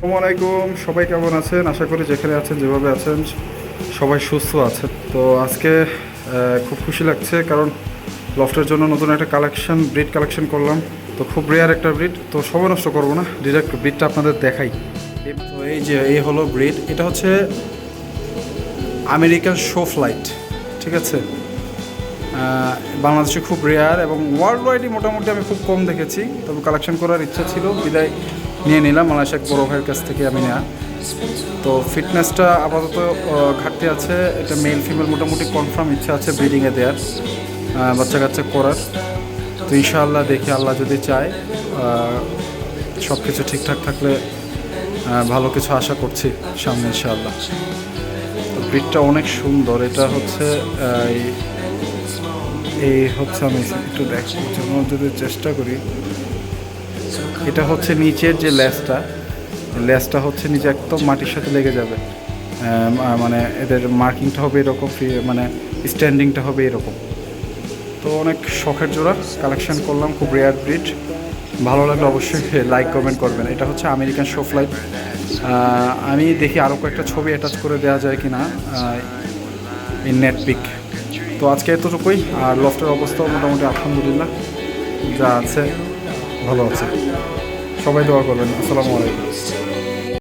আসসালামু আলাইকুম, সবাই কেমন আছেন? আশা করি যেখানে আছেন যেভাবে আছেন সবাই সুস্থ আছেন। তো আজকে খুব খুশি লাগছে, কারণ লফটের জন্য নতুন একটা ব্রিড কালেকশন করলাম। তো খুব রেয়ার একটা ব্রিড, তো সময় নষ্ট করবো না, ডিরেক্ট ব্রিডটা আপনাদের দেখাই। তো এই হলো ব্রিড, এটা হচ্ছে আমেরিকান শো ফ্লাইট। ঠিক আছে, বাংলাদেশে খুব রেয়ার এবং ওয়ার্ল্ড ওয়াইডই মোটামুটি আমি খুব কম দেখেছি। তবে কালেকশন করার ইচ্ছা ছিল, বিদায় নিয়ে নিলাম মালয়েশিয়া এক বড় ভাইয়ের কাছ থেকে আমি নেওয়া। তো ফিটনেসটা আপাতত ঘাটতি আছে, এটা মেল ফিমেল মোটামুটি কনফার্ম, ইচ্ছা আছে ব্রিডিংয়ে দেওয়ার, বাচ্চা কাচ্চা করার। তো ইনশাআল্লাহ দেখি, আল্লাহ যদি চায় সব কিছু ঠিকঠাক থাকলে ভালো কিছু আশা করছি সামনে ইনশাআল্লাহ। তো ব্রিডটা অনেক সুন্দর। এটা হচ্ছে এই হচ্ছে, আমি একটু দেখার জন্য যদি চেষ্টা করি, এটা হচ্ছে নিচের যে লেজটা হচ্ছে নিচে একদম মাটির সাথে লেগে যাবে। মানে এদের মার্কিংটা হবে এরকম, মানে স্ট্যান্ডিংটা হবে এরকম। তো অনেক শখের জোড়া কালেকশন করলাম, খুব রেয়ার ব্রিড। ভালো লাগলে অবশ্যই লাইক কমেন্ট করবেন। এটা হচ্ছে আমেরিকান শো ফ্লাইট। আমি দেখি আরও কয়েকটা ছবি অ্যাটাচ করে দেওয়া যায় কিনা ইন নেট পিক। তো আজকে এতটুকুই। আর লফটের অবস্থাও মোটামুটি আলহামদুলিল্লাহ যা আছে ভালো আছে। সবাই দোয়া করবেন। আসসালামু আলাইকুম।